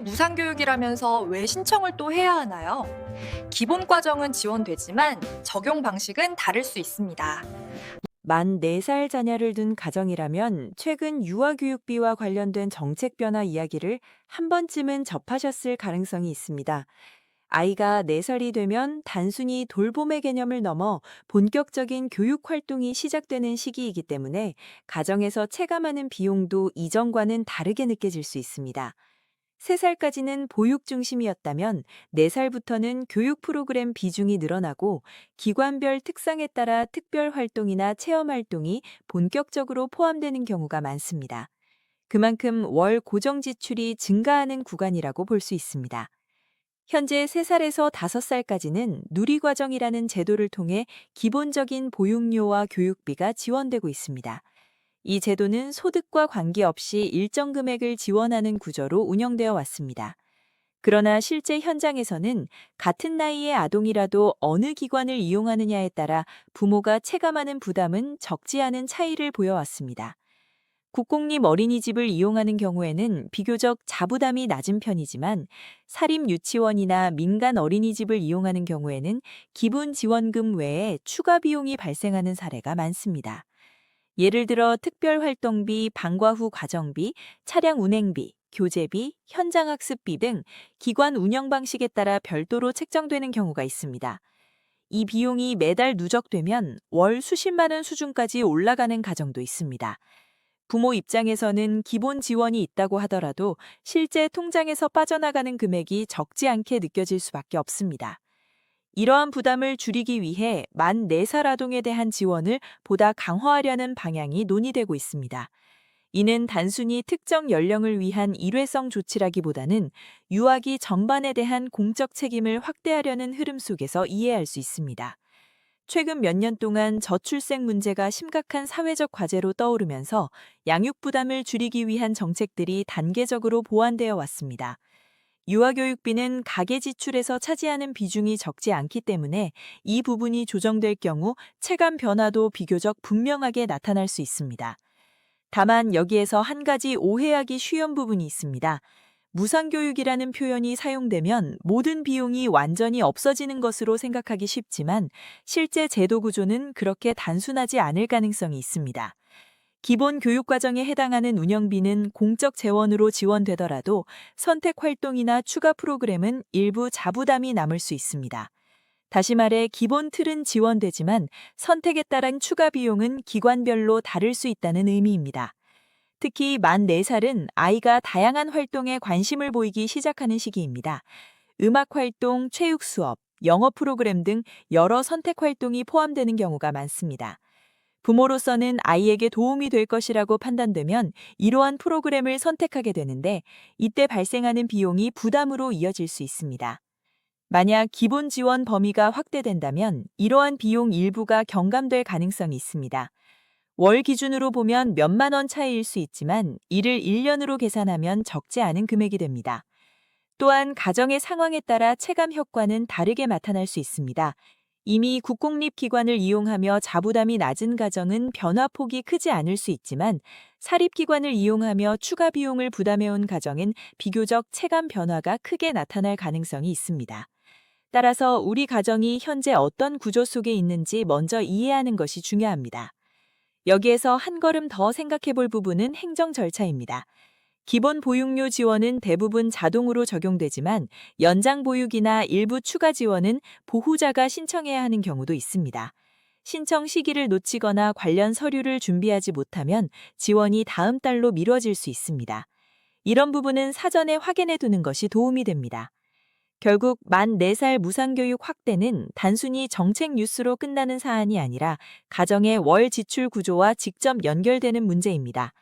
무상교육이라면서 왜 신청을 또 해야 하나요? 기본 과정은 지원되지만 적용 방식은 다를 수 있습니다. 만 4살 자녀를 둔 가정이라면 최근 유아교육비와 관련된 정책 변화 이야기를 한 번쯤은 접하셨을 가능성이 있습니다. 아이가 4살이 되면 단순히 돌봄의 개념을 넘어 본격적인 교육 활동이 시작되는 시기이기 때문에 가정에서 체감하는 비용도 이전과는 다르게 느껴질 수 있습니다. 3살까지는 보육 중심이었다면 4살부터는 교육 프로그램 비중이 늘어나고 기관별 특성에 따라 특별 활동이나 체험 활동이 본격적으로 포함되는 경우가 많습니다. 그만큼 월 고정 지출이 증가하는 구간이라고 볼 수 있습니다. 현재 3살에서 5살까지는 누리과정이라는 제도를 통해 기본적인 보육료와 교육비가 지원되고 있습니다. 이 제도는 소득과 관계없이 일정 금액을 지원하는 구조로 운영되어 왔습니다. 그러나 실제 현장에서는 같은 나이의 아동이라도 어느 기관을 이용하느냐에 따라 부모가 체감하는 부담은 적지 않은 차이를 보여왔습니다. 국공립 어린이집을 이용하는 경우에는 비교적 자부담이 낮은 편이지만 사립 유치원이나 민간 어린이집을 이용하는 경우에는 기본 지원금 외에 추가 비용이 발생하는 사례가 많습니다. 예를 들어 특별활동비, 방과 후 과정비, 차량 운행비, 교재비, 현장학습비 등 기관 운영 방식에 따라 별도로 책정되는 경우가 있습니다. 이 비용이 매달 누적되면 월 수십만 원 수준까지 올라가는 가정도 있습니다. 부모 입장에서는 기본 지원이 있다고 하더라도 실제 통장에서 빠져나가는 금액이 적지 않게 느껴질 수밖에 없습니다. 이러한 부담을 줄이기 위해 만 4살 아동에 대한 지원을 보다 강화하려는 방향이 논의되고 있습니다. 이는 단순히 특정 연령을 위한 일회성 조치라기보다는 유아기 전반에 대한 공적 책임을 확대하려는 흐름 속에서 이해할 수 있습니다. 최근 몇 년 동안 저출생 문제가 심각한 사회적 과제로 떠오르면서 양육 부담을 줄이기 위한 정책들이 단계적으로 보완되어 왔습니다. 유아교육비는 가계 지출에서 차지하는 비중이 적지 않기 때문에 이 부분이 조정될 경우 체감 변화도 비교적 분명하게 나타날 수 있습니다. 다만 여기에서 한 가지 오해하기 쉬운 부분이 있습니다. 무상교육이라는 표현이 사용되면 모든 비용이 완전히 없어지는 것으로 생각하기 쉽지만 실제 제도 구조는 그렇게 단순하지 않을 가능성이 있습니다. 기본 교육과정에 해당하는 운영비는 공적 재원으로 지원되더라도 선택 활동이나 추가 프로그램은 일부 자부담이 남을 수 있습니다. 다시 말해 기본 틀은 지원되지만 선택에 따른 추가 비용은 기관별로 다를 수 있다는 의미입니다. 특히 만 4살은 아이가 다양한 활동에 관심을 보이기 시작하는 시기입니다. 음악 활동, 체육 수업, 영어 프로그램 등 여러 선택 활동이 포함되는 경우가 많습니다. 부모로서는 아이에게 도움이 될 것이라고 판단되면 이러한 프로그램을 선택하게 되는데 이때 발생하는 비용이 부담으로 이어질 수 있습니다. 만약 기본 지원 범위가 확대된다면 이러한 비용 일부가 경감될 가능성이 있습니다. 월 기준으로 보면 몇만 원 차이일 수 있지만 이를 1년으로 계산하면 적지 않은 금액이 됩니다. 또한 가정의 상황에 따라 체감 효과는 다르게 나타날 수 있습니다. 이미 국공립 기관을 이용하며 자부담이 낮은 가정은 변화폭이 크지 않을 수 있지만 사립기관을 이용하며 추가 비용을 부담해온 가정은 비교적 체감 변화가 크게 나타날 가능성이 있습니다. 따라서 우리 가정이 현재 어떤 구조 속에 있는지 먼저 이해하는 것이 중요합니다. 여기에서 한 걸음 더 생각해 볼 부분은 행정 절차입니다. 기본 보육료 지원은 대부분 자동으로 적용되지만 연장 보육이나 일부 추가 지원은 보호자가 신청해야 하는 경우도 있습니다. 신청 시기를 놓치거나 관련 서류를 준비하지 못하면 지원이 다음 달로 미뤄질 수 있습니다. 이런 부분은 사전에 확인해 두는 것이 도움이 됩니다. 결국 만 4살 무상교육 확대는 단순히 정책 뉴스로 끝나는 사안이 아니라 가정의 월 지출 구조와 직접 연결되는 문제입니다.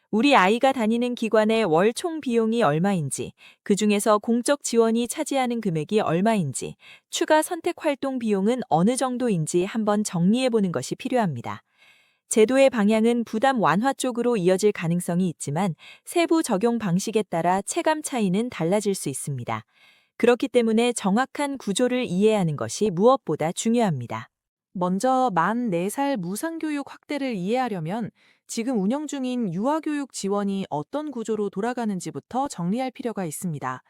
우리 아이가 다니는 기관의 월 총 비용이 얼마인지, 그중에서 공적 지원이 차지하는 금액이 얼마인지, 추가 선택 활동 비용은 어느 정도인지 한번 정리해 보는 것이 필요합니다. 제도의 방향은 부담 완화 쪽으로 이어질 가능성이 있지만 세부 적용 방식에 따라 체감 차이는 달라질 수 있습니다. 그렇기 때문에 정확한 구조를 이해하는 것이 무엇보다 중요합니다. 먼저 만 4살 무상교육 확대를 이해하려면 지금 운영 중인 유아교육 지원이 어떤 구조로 돌아가는지부터 정리할 필요가 있습니다.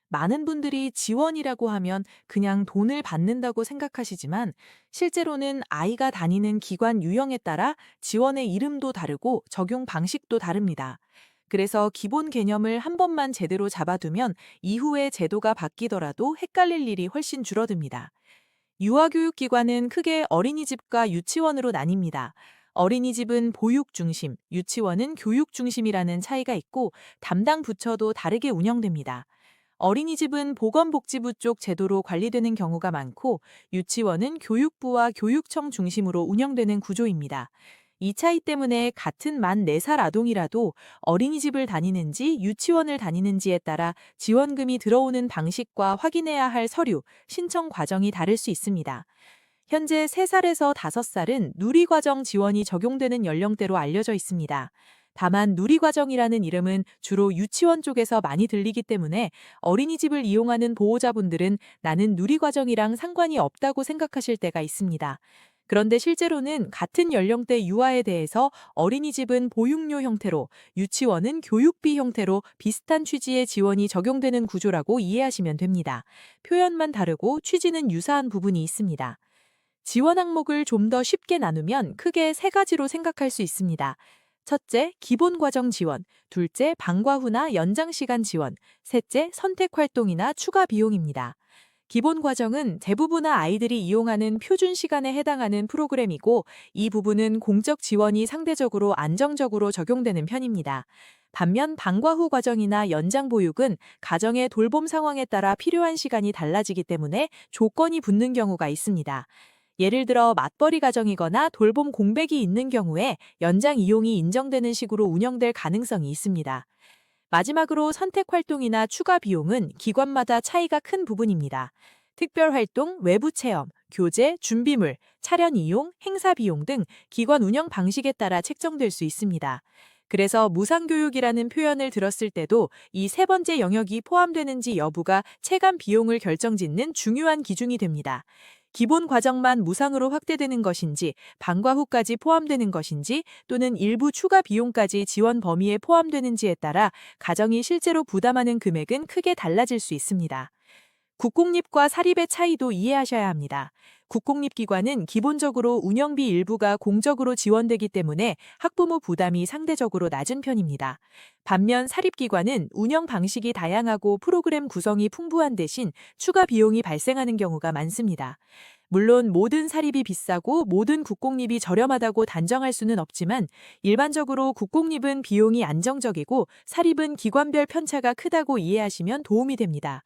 많은 분들이 지원이라고 하면 그냥 돈을 받는다고 생각하시지만 실제로는 아이가 다니는 기관 유형에 따라 지원의 이름도 다르고 적용 방식도 다릅니다. 그래서 기본 개념을 한 번만 제대로 잡아두면 이후에 제도가 바뀌더라도 헷갈릴 일이 훨씬 줄어듭니다. 유아교육기관은 크게 어린이집과 유치원으로 나뉩니다. 어린이집은 보육 중심, 유치원은 교육 중심이라는 차이가 있고 담당 부처도 다르게 운영됩니다. 어린이집은 보건복지부 쪽 제도로 관리되는 경우가 많고 유치원은 교육부와 교육청 중심으로 운영되는 구조입니다. 이 차이 때문에 같은 만 4살 아동이라도 어린이집을 다니는지 유치원을 다니는지에 따라 지원금이 들어오는 방식과 확인해야 할 서류, 신청 과정이 다를 수 있습니다. 현재 3살에서 5살은 누리과정 지원이 적용되는 연령대로 알려져 있습니다. 다만 누리과정이라는 이름은 주로 유치원 쪽에서 많이 들리기 때문에 어린이집을 이용하는 보호자분들은 나는 누리과정이랑 상관이 없다고 생각하실 때가 있습니다. 그런데 실제로는 같은 연령대 유아에 대해서 어린이집은 보육료 형태로, 유치원은 교육비 형태로 비슷한 취지의 지원이 적용되는 구조라고 이해하시면 됩니다. 표현만 다르고 취지는 유사한 부분이 있습니다. 지원 항목을 좀 더 쉽게 나누면 크게 3가지로 생각할 수 있습니다. 첫째, 기본 과정 지원, 둘째, 방과 후나 연장 시간 지원, 셋째, 선택 활동이나 추가 비용입니다. 기본 과정은 대부분의 아이들이 이용하는 표준 시간에 해당하는 프로그램이고 이 부분은 공적 지원이 상대적으로 안정적으로 적용되는 편입니다. 반면 방과 후 과정이나 연장 보육은 가정의 돌봄 상황에 따라 필요한 시간이 달라지기 때문에 조건이 붙는 경우가 있습니다. 예를 들어 맞벌이 가정이거나 돌봄 공백이 있는 경우에 연장 이용이 인정되는 식으로 운영될 가능성이 있습니다. 마지막으로 선택 활동이나 추가 비용은 기관마다 차이가 큰 부분입니다. 특별 활동, 외부 체험, 교재, 준비물, 차량 이용, 행사 비용 등 기관 운영 방식에 따라 책정될 수 있습니다. 그래서 무상교육이라는 표현을 들었을 때도 이 3번째 영역이 포함되는지 여부가 체감 비용을 결정짓는 중요한 기준이 됩니다. 기본 과정만 무상으로 확대되는 것인지, 방과 후까지 포함되는 것인지, 또는 일부 추가 비용까지 지원 범위에 포함되는지에 따라 가정이 실제로 부담하는 금액은 크게 달라질 수 있습니다. 국공립과 사립의 차이도 이해하셔야 합니다. 국공립기관은 기본적으로 운영비 일부가 공적으로 지원되기 때문에 학부모 부담이 상대적으로 낮은 편입니다. 반면 사립기관은 운영 방식이 다양하고 프로그램 구성이 풍부한 대신 추가 비용이 발생하는 경우가 많습니다. 물론 모든 사립이 비싸고 모든 국공립이 저렴하다고 단정할 수는 없지만 일반적으로 국공립은 비용이 안정적이고 사립은 기관별 편차가 크다고 이해하시면 도움이 됩니다.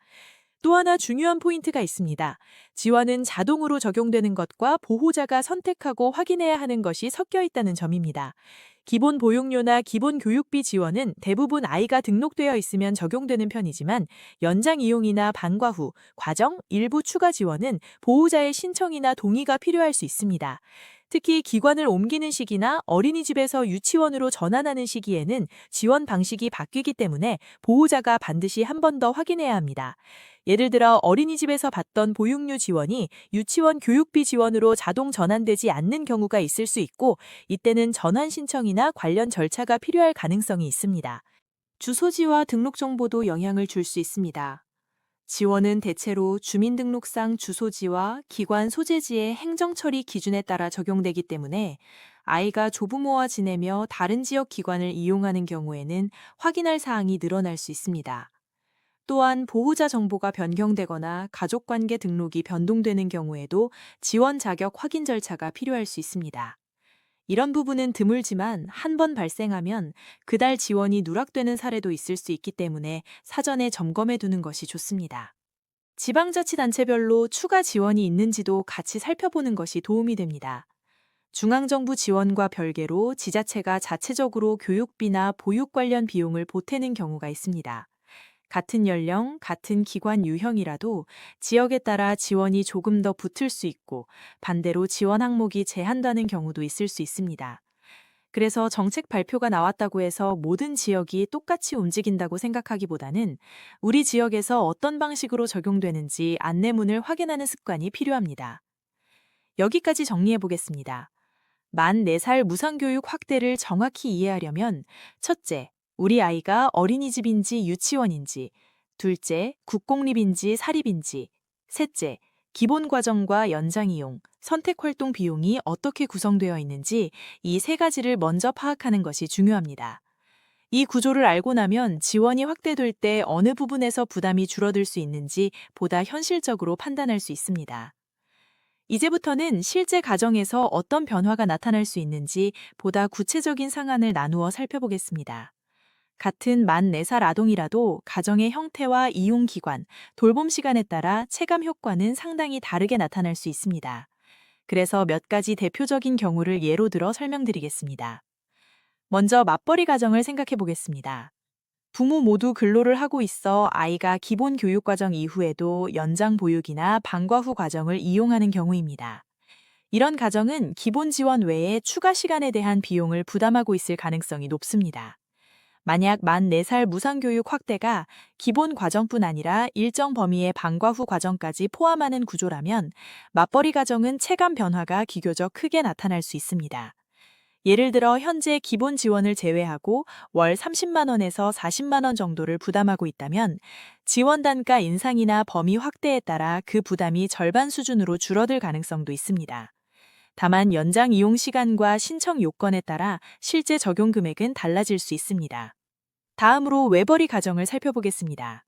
또 하나 중요한 포인트가 있습니다. 지원은 자동으로 적용되는 것과 보호자가 선택하고 확인해야 하는 것이 섞여 있다는 점입니다. 기본 보육료나 기본 교육비 지원은 대부분 아이가 등록되어 있으면 적용되는 편이지만 연장 이용이나 방과 후, 과정, 일부 추가 지원은 보호자의 신청이나 동의가 필요할 수 있습니다. 특히 기관을 옮기는 시기나 어린이집에서 유치원으로 전환하는 시기에는 지원 방식이 바뀌기 때문에 보호자가 반드시 한 번 더 확인해야 합니다. 예를 들어 어린이집에서 받던 보육료 지원이 유치원 교육비 지원으로 자동 전환되지 않는 경우가 있을 수 있고 이때는 전환 신청이나 관련 절차가 필요할 가능성이 있습니다. 주소지와 등록 정보도 영향을 줄 수 있습니다. 지원은 대체로 주민등록상 주소지와 기관 소재지의 행정처리 기준에 따라 적용되기 때문에 아이가 조부모와 지내며 다른 지역 기관을 이용하는 경우에는 확인할 사항이 늘어날 수 있습니다. 또한 보호자 정보가 변경되거나 가족관계 등록이 변동되는 경우에도 지원 자격 확인 절차가 필요할 수 있습니다. 이런 부분은 드물지만 한 번 발생하면 그달 지원이 누락되는 사례도 있을 수 있기 때문에 사전에 점검해 두는 것이 좋습니다. 지방자치단체별로 추가 지원이 있는지도 같이 살펴보는 것이 도움이 됩니다. 중앙정부 지원과 별개로 지자체가 자체적으로 교육비나 보육 관련 비용을 보태는 경우가 있습니다. 같은 연령, 같은 기관 유형이라도 지역에 따라 지원이 조금 더 붙을 수 있고 반대로 지원 항목이 제한되는 경우도 있을 수 있습니다. 그래서 정책 발표가 나왔다고 해서 모든 지역이 똑같이 움직인다고 생각하기보다는 우리 지역에서 어떤 방식으로 적용되는지 안내문을 확인하는 습관이 필요합니다. 여기까지 정리해 보겠습니다. 만 4살 무상교육 확대를 정확히 이해하려면 첫째, 우리 아이가 어린이집인지 유치원인지, 둘째, 국공립인지 사립인지, 셋째, 기본 과정과 연장 이용, 선택 활동 비용이 어떻게 구성되어 있는지 이 세 가지를 먼저 파악하는 것이 중요합니다. 이 구조를 알고 나면 지원이 확대될 때 어느 부분에서 부담이 줄어들 수 있는지 보다 현실적으로 판단할 수 있습니다. 이제부터는 실제 가정에서 어떤 변화가 나타날 수 있는지 보다 구체적인 상황을 나누어 살펴보겠습니다. 같은 만 4살 아동이라도 가정의 형태와 이용 기관, 돌봄 시간에 따라 체감 효과는 상당히 다르게 나타날 수 있습니다. 그래서 몇 가지 대표적인 경우를 예로 들어 설명드리겠습니다. 먼저 맞벌이 가정을 생각해 보겠습니다. 부모 모두 근로를 하고 있어 아이가 기본 교육 과정 이후에도 연장 보육이나 방과 후 과정을 이용하는 경우입니다. 이런 가정은 기본 지원 외에 추가 시간에 대한 비용을 부담하고 있을 가능성이 높습니다. 만약 만 4살 무상교육 확대가 기본 과정뿐 아니라 일정 범위의 방과 후 과정까지 포함하는 구조라면 맞벌이 가정은 체감 변화가 비교적 크게 나타날 수 있습니다. 예를 들어 현재 기본 지원을 제외하고 월 30만 원에서 40만 원 정도를 부담하고 있다면 지원 단가 인상이나 범위 확대에 따라 그 부담이 절반 수준으로 줄어들 가능성도 있습니다. 다만 연장 이용 시간과 신청 요건에 따라 실제 적용 금액은 달라질 수 있습니다. 다음으로 외벌이 가정을 살펴보겠습니다.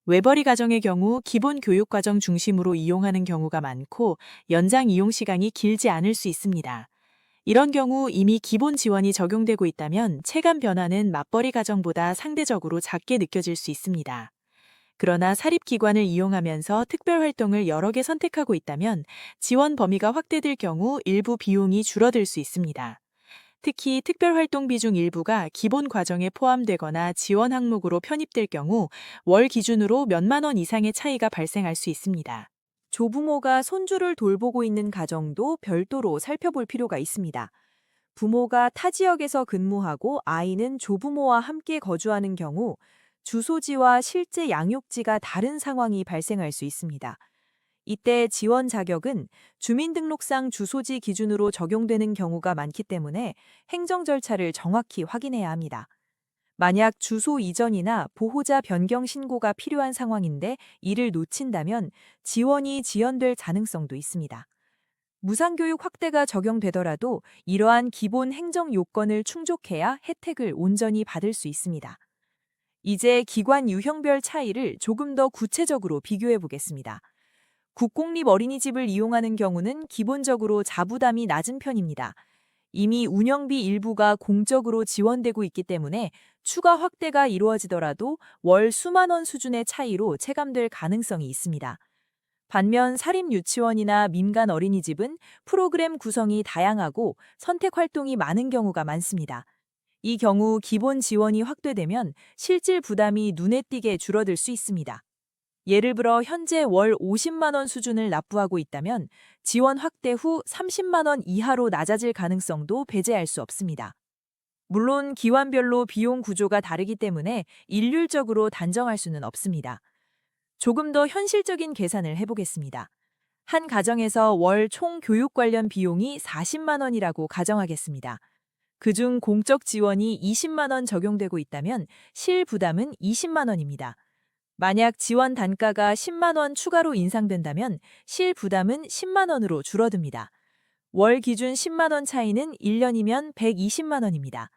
외벌이 가정의 경우 기본 교육 과정 중심으로 이용하는 경우가 많고 연장 이용 시간이 길지 않을 수 있습니다. 이런 경우 이미 기본 지원이 적용되고 있다면 체감 변화는 맞벌이 가정보다 상대적으로 작게 느껴질 수 있습니다. 그러나 사립기관을 이용하면서 특별 활동을 여러 개 선택하고 있다면 지원 범위가 확대될 경우 일부 비용이 줄어들 수 있습니다. 특히 특별 활동 비중 일부가 기본 과정에 포함되거나 지원 항목으로 편입될 경우 월 기준으로 몇만 원 이상의 차이가 발생할 수 있습니다. 조부모가 손주를 돌보고 있는 가정도 별도로 살펴볼 필요가 있습니다. 부모가 타 지역에서 근무하고 아이는 조부모와 함께 거주하는 경우 주소지와 실제 양육지가 다른 상황이 발생할 수 있습니다. 이때 지원 자격은 주민등록상 주소지 기준으로 적용되는 경우가 많기 때문에 행정 절차를 정확히 확인해야 합니다. 만약 주소 이전이나 보호자 변경 신고가 필요한 상황인데 이를 놓친다면 지원이 지연될 가능성도 있습니다. 무상교육 확대가 적용되더라도 이러한 기본 행정 요건을 충족해야 혜택을 온전히 받을 수 있습니다. 이제 기관 유형별 차이를 조금 더 구체적으로 비교해 보겠습니다. 국공립 어린이집을 이용하는 경우는 기본적으로 자부담이 낮은 편입니다. 이미 운영비 일부가 공적으로 지원되고 있기 때문에 추가 확대가 이루어지더라도 월 수만 원 수준의 차이로 체감될 가능성이 있습니다. 반면 사립 유치원이나 민간 어린이집은 프로그램 구성이 다양하고 선택 활동이 많은 경우가 많습니다. 이 경우 기본 지원이 확대되면 실질 부담이 눈에 띄게 줄어들 수 있습니다. 예를 들어 현재 월 50만 원 수준을 납부하고 있다면 지원 확대 후 30만 원 이하로 낮아질 가능성도 배제할 수 없습니다. 물론 기관별로 비용 구조가 다르기 때문에 일률적으로 단정할 수는 없습니다. 조금 더 현실적인 계산을 해보겠습니다. 한 가정에서 월 총 교육 관련 비용이 40만 원이라고 가정하겠습니다. 그중 공적 지원이 20만 원 적용되고 있다면 실 부담은 20만 원입니다. 만약 지원 단가가 10만 원 추가로 인상된다면 실 부담은 10만 원으로 줄어듭니다. 월 기준 10만 원 차이는 1년이면 120만 원입니다.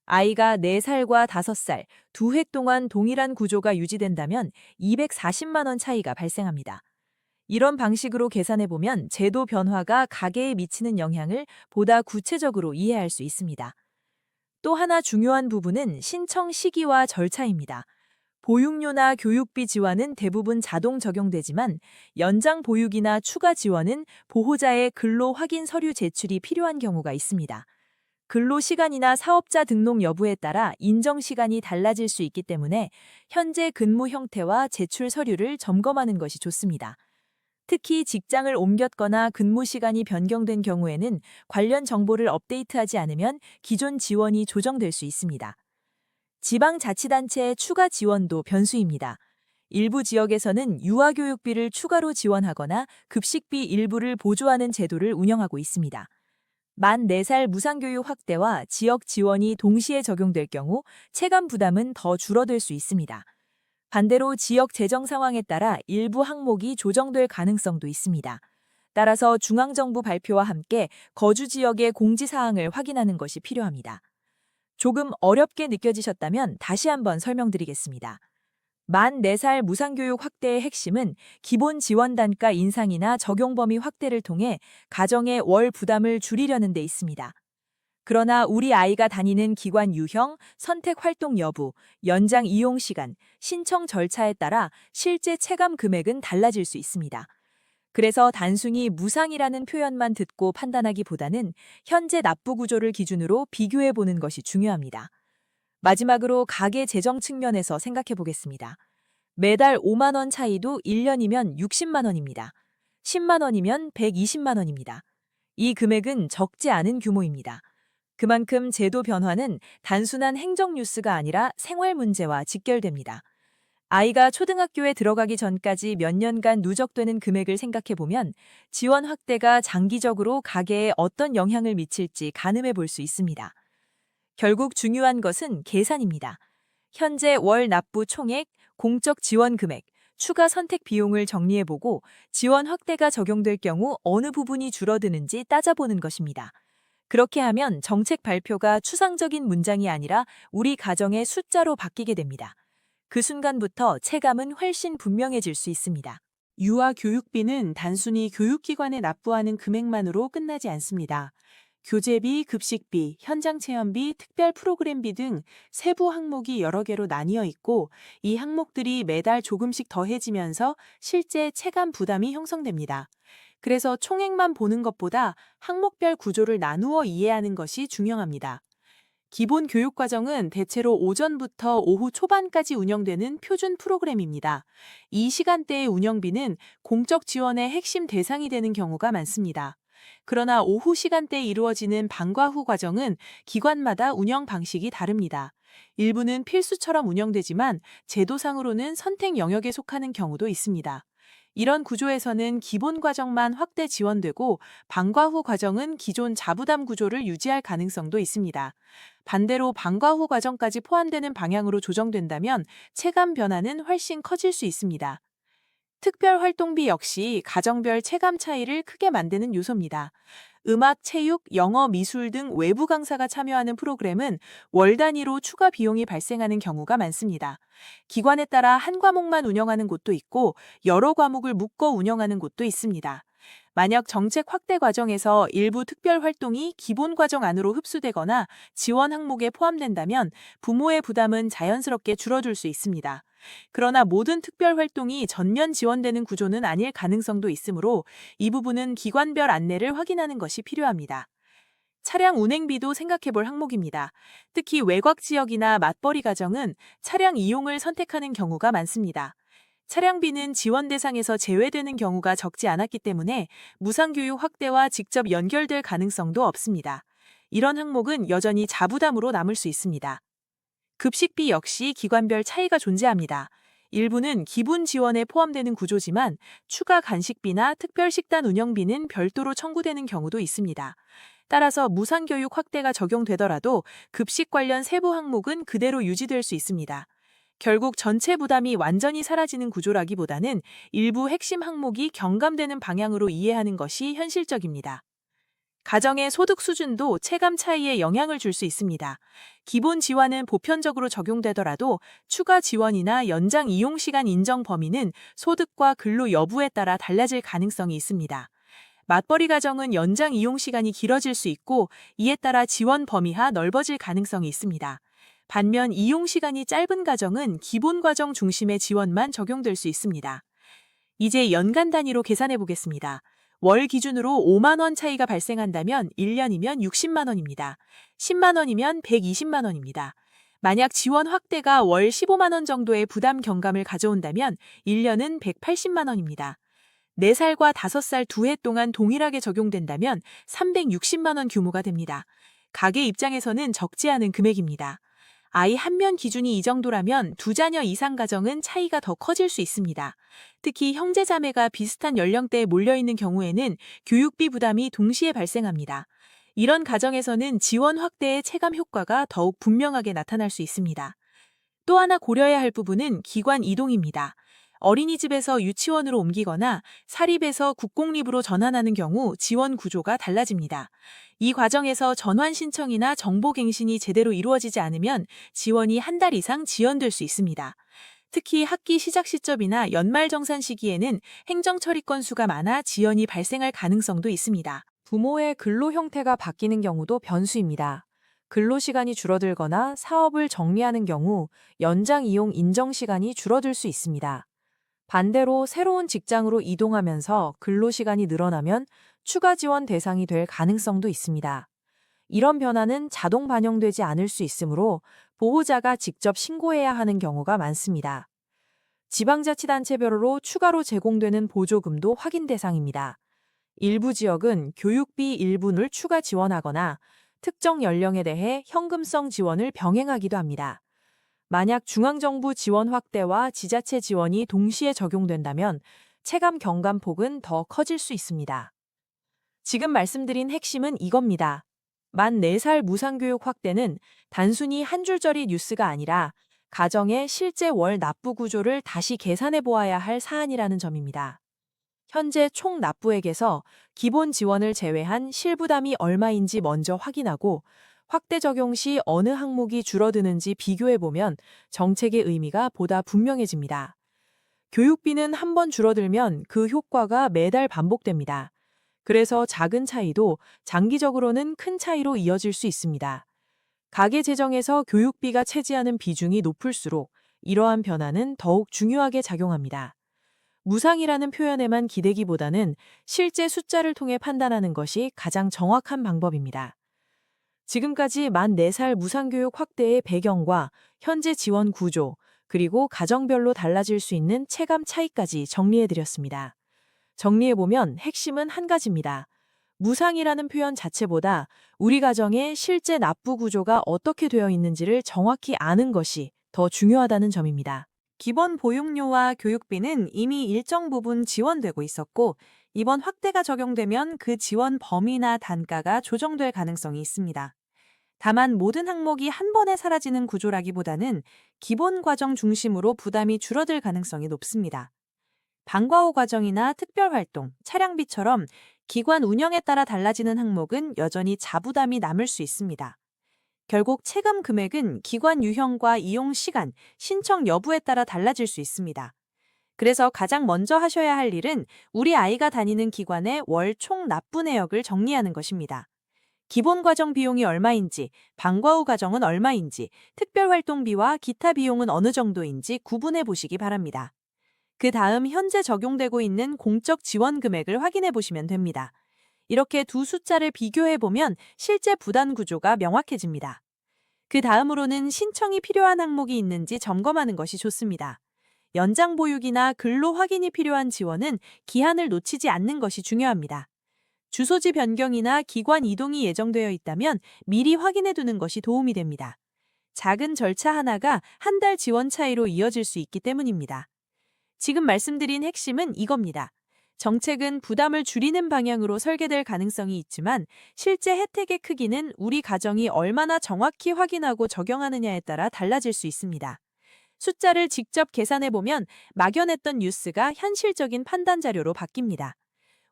아이가 4살과 5살, 두 해 동안 동일한 구조가 유지된다면 240만 원 차이가 발생합니다. 이런 방식으로 계산해보면 제도 변화가 가계에 미치는 영향을 보다 구체적으로 이해할 수 있습니다. 또 하나 중요한 부분은 신청 시기와 절차입니다. 보육료나 교육비 지원은 대부분 자동 적용되지만 연장 보육이나 추가 지원은 보호자의 근로 확인 서류 제출이 필요한 경우가 있습니다. 근로 시간이나 사업자 등록 여부에 따라 인정 시간이 달라질 수 있기 때문에 현재 근무 형태와 제출 서류를 점검하는 것이 좋습니다. 특히 직장을 옮겼거나 근무 시간이 변경된 경우에는 관련 정보를 업데이트하지 않으면 기존 지원이 조정될 수 있습니다. 지방자치단체의 추가 지원도 변수입니다. 일부 지역에서는 유아교육비를 추가로 지원하거나 급식비 일부를 보조하는 제도를 운영하고 있습니다. 만 4살 무상교육 확대와 지역 지원이 동시에 적용될 경우 체감 부담은 더 줄어들 수 있습니다. 반대로 지역 재정 상황에 따라 일부 항목이 조정될 가능성도 있습니다. 따라서 중앙정부 발표와 함께 거주 지역의 공지사항을 확인하는 것이 필요합니다. 조금 어렵게 느껴지셨다면 다시 한번 설명드리겠습니다. 만 4살 무상교육 확대의 핵심은 기본 지원 단가 인상이나 적용 범위 확대를 통해 가정의 월 부담을 줄이려는 데 있습니다. 그러나 우리 아이가 다니는 기관 유형, 선택 활동 여부, 연장 이용 시간, 신청 절차에 따라 실제 체감 금액은 달라질 수 있습니다. 그래서 단순히 무상이라는 표현만 듣고 판단하기보다는 현재 납부 구조를 기준으로 비교해 보는 것이 중요합니다. 마지막으로 가계 재정 측면에서 생각해 보겠습니다. 매달 5만 원 차이도 1년이면 60만 원입니다. 10만 원이면 120만 원입니다. 이 금액은 적지 않은 규모입니다. 그만큼 제도 변화는 단순한 행정 뉴스가 아니라 생활 문제와 직결됩니다. 아이가 초등학교에 들어가기 전까지 몇 년간 누적되는 금액을 생각해 보면 지원 확대가 장기적으로 가계에 어떤 영향을 미칠지 가늠해 볼 수 있습니다. 결국 중요한 것은 계산입니다. 현재 월 납부 총액, 공적 지원 금액, 추가 선택 비용을 정리해보고 지원 확대가 적용될 경우 어느 부분이 줄어드는지 따져보는 것입니다. 그렇게 하면 정책 발표가 추상적인 문장이 아니라 우리 가정의 숫자로 바뀌게 됩니다. 그 순간부터 체감은 훨씬 분명해질 수 있습니다. 유아 교육비는 단순히 교육기관에 납부하는 금액만으로 끝나지 않습니다. 교재비, 급식비, 현장 체험비, 특별 프로그램비 등 세부 항목이 여러 개로 나뉘어 있고 이 항목들이 매달 조금씩 더해지면서 실제 체감 부담이 형성됩니다. 그래서 총액만 보는 것보다 항목별 구조를 나누어 이해하는 것이 중요합니다. 기본 교육과정은 대체로 오전부터 오후 초반까지 운영되는 표준 프로그램입니다. 이 시간대의 운영비는 공적 지원의 핵심 대상이 되는 경우가 많습니다. 그러나 오후 시간대에 이루어지는 방과 후 과정은 기관마다 운영 방식이 다릅니다. 일부는 필수처럼 운영되지만 제도상으로는 선택 영역에 속하는 경우도 있습니다. 이런 구조에서는 기본 과정만 확대 지원되고 방과 후 과정은 기존 자부담 구조를 유지할 가능성도 있습니다. 반대로 방과 후 과정까지 포함되는 방향으로 조정된다면 체감 변화는 훨씬 커질 수 있습니다. 특별 활동비 역시 가정별 체감 차이를 크게 만드는 요소입니다. 음악, 체육, 영어, 미술 등 외부 강사가 참여하는 프로그램은 월 단위로 추가 비용이 발생하는 경우가 많습니다. 기관에 따라 한 과목만 운영하는 곳도 있고 여러 과목을 묶어 운영하는 곳도 있습니다. 만약 정책 확대 과정에서 일부 특별 활동이 기본 과정 안으로 흡수되거나 지원 항목에 포함된다면 부모의 부담은 자연스럽게 줄어들 수 있습니다. 그러나 모든 특별 활동이 전면 지원되는 구조는 아닐 가능성도 있으므로 이 부분은 기관별 안내를 확인하는 것이 필요합니다. 차량 운행비도 생각해볼 항목입니다. 특히 외곽 지역이나 맞벌이 가정은 차량 이용을 선택하는 경우가 많습니다. 차량비는 지원 대상에서 제외되는 경우가 적지 않았기 때문에 무상교육 확대와 직접 연결될 가능성도 없습니다. 이런 항목은 여전히 자부담으로 남을 수 있습니다. 급식비 역시 기관별 차이가 존재합니다. 일부는 기본 지원에 포함되는 구조지만 추가 간식비나 특별식단 운영비는 별도로 청구되는 경우도 있습니다. 따라서 무상교육 확대가 적용되더라도 급식 관련 세부 항목은 그대로 유지될 수 있습니다. 결국 전체 부담이 완전히 사라지는 구조라기보다는 일부 핵심 항목이 경감되는 방향으로 이해하는 것이 현실적입니다. 가정의 소득 수준도 체감 차이에 영향을 줄 수 있습니다. 기본 지원은 보편적으로 적용되더라도 추가 지원이나 연장 이용 시간 인정 범위는 소득과 근로 여부에 따라 달라질 가능성이 있습니다. 맞벌이 가정은 연장 이용 시간이 길어질 수 있고 이에 따라 지원 범위가 넓어질 가능성이 있습니다. 반면 이용 시간이 짧은 가정은 기본 과정 중심의 지원만 적용될 수 있습니다. 이제 연간 단위로 계산해 보겠습니다. 월 기준으로 5만 원 차이가 발생한다면 1년이면 60만 원입니다. 10만 원이면 120만 원입니다. 만약 지원 확대가 월 15만 원 정도의 부담 경감을 가져온다면 1년은 180만 원입니다. 4살과 5살 2해 동안 동일하게 적용된다면 360만 원 규모가 됩니다. 가게 입장에서는 적지 않은 금액입니다. 아이 한 명 기준이 이 정도라면 두 자녀 이상 가정은 차이가 더 커질 수 있습니다. 특히 형제 자매가 비슷한 연령대에 몰려있는 경우에는 교육비 부담이 동시에 발생합니다. 이런 가정에서는 지원 확대의 체감 효과가 더욱 분명하게 나타날 수 있습니다. 또 하나 고려해야 할 부분은 기관 이동입니다. 어린이집에서 유치원으로 옮기거나 사립에서 국공립으로 전환하는 경우 지원 구조가 달라집니다. 이 과정에서 전환 신청이나 정보갱신이 제대로 이루어지지 않으면 지원이 한 달 이상 지연될 수 있습니다. 특히 학기 시작 시점이나 연말정산 시기에는 행정 처리 건수가 많아 지연이 발생할 가능성도 있습니다. 부모의 근로 형태가 바뀌는 경우도 변수입니다. 근로시간이 줄어들거나 사업을 정리하는 경우 연장 이용 인정 시간이 줄어들 수 있습니다. 반대로 새로운 직장으로 이동하면서 근로시간이 늘어나면 추가 지원 대상이 될 가능성도 있습니다. 이런 변화는 자동 반영되지 않을 수 있으므로 보호자가 직접 신고해야 하는 경우가 많습니다. 지방자치단체별로 추가로 제공되는 보조금도 확인 대상입니다. 일부 지역은 교육비 일부를 추가 지원하거나 특정 연령에 대해 현금성 지원을 병행하기도 합니다. 만약 중앙정부 지원 확대와 지자체 지원이 동시에 적용된다면 체감 경감폭은 더 커질 수 있습니다. 지금 말씀드린 핵심은 이겁니다. 만 4살 무상교육 확대는 단순히 한 줄짜리 뉴스가 아니라 가정의 실제 월 납부 구조를 다시 계산해 보아야 할 사안이라는 점입니다. 현재 총 납부액에서 기본 지원을 제외한 실부담이 얼마인지 먼저 확인하고 확대 적용 시 어느 항목이 줄어드는지 비교해보면 정책의 의미가 보다 분명해집니다. 교육비는 한 번 줄어들면 그 효과가 매달 반복됩니다. 그래서 작은 차이도 장기적으로는 큰 차이로 이어질 수 있습니다. 가계 재정에서 교육비가 차지하는 비중이 높을수록 이러한 변화는 더욱 중요하게 작용합니다. 무상이라는 표현에만 기대기보다는 실제 숫자를 통해 판단하는 것이 가장 정확한 방법입니다. 지금까지 만 4살 무상교육 확대의 배경과 현재 지원 구조, 그리고 가정별로 달라질 수 있는 체감 차이까지 정리해드렸습니다. 정리해보면 핵심은 한 가지입니다. 무상이라는 표현 자체보다 우리 가정의 실제 납부 구조가 어떻게 되어 있는지를 정확히 아는 것이 더 중요하다는 점입니다. 기본 보육료와 교육비는 이미 일정 부분 지원되고 있었고, 이번 확대가 적용되면 그 지원 범위나 단가가 조정될 가능성이 있습니다. 다만 모든 항목이 한 번에 사라지는 구조라기보다는 기본 과정 중심으로 부담이 줄어들 가능성이 높습니다. 방과 후 과정이나 특별활동, 차량비처럼 기관 운영에 따라 달라지는 항목은 여전히 자부담이 남을 수 있습니다. 결국 체감 금액은 기관 유형과 이용 시간, 신청 여부에 따라 달라질 수 있습니다. 그래서 가장 먼저 하셔야 할 일은 우리 아이가 다니는 기관의 월 총 납부 내역을 정리하는 것입니다. 기본 과정 비용이 얼마인지, 방과 후 과정은 얼마인지, 특별활동비와 기타 비용은 어느 정도인지 구분해 보시기 바랍니다. 그 다음 현재 적용되고 있는 공적 지원 금액을 확인해 보시면 됩니다. 이렇게 두 숫자를 비교해 보면 실제 부담 구조가 명확해집니다. 그 다음으로는 신청이 필요한 항목이 있는지 점검하는 것이 좋습니다. 연장 보육이나 근로 확인이 필요한 지원은 기한을 놓치지 않는 것이 중요합니다. 주소지 변경이나 기관 이동이 예정되어 있다면 미리 확인해 두는 것이 도움이 됩니다. 작은 절차 하나가 한 달 지원 차이로 이어질 수 있기 때문입니다. 지금 말씀드린 핵심은 이겁니다. 정책은 부담을 줄이는 방향으로 설계될 가능성이 있지만 실제 혜택의 크기는 우리 가정이 얼마나 정확히 확인하고 적용하느냐에 따라 달라질 수 있습니다. 숫자를 직접 계산해보면 막연했던 뉴스가 현실적인 판단 자료로 바뀝니다.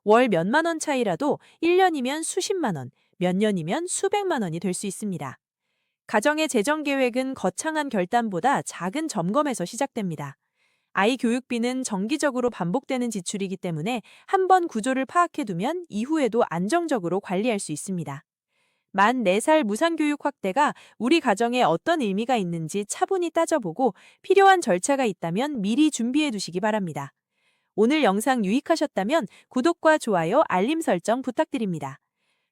월 몇만 원 차이라도 1년이면 수십만 원, 몇 년이면 수백만 원이 될 수 있습니다. 가정의 재정 계획은 거창한 결단보다 작은 점검에서 시작됩니다. 아이 교육비는 정기적으로 반복되는 지출이기 때문에 한 번 구조를 파악해두면 이후에도 안정적으로 관리할 수 있습니다. 만 4살 무상교육 확대가 우리 가정에 어떤 의미가 있는지 차분히 따져보고 필요한 절차가 있다면 미리 준비해두시기 바랍니다. 오늘 영상 유익하셨다면 구독과 좋아요, 알림 설정 부탁드립니다.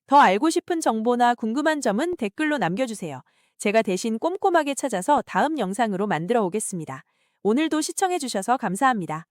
더 알고 싶은 정보나 궁금한 점은 댓글로 남겨주세요. 제가 대신 꼼꼼하게 찾아서 다음 영상으로 만들어 오겠습니다. 오늘도 시청해주셔서 감사합니다.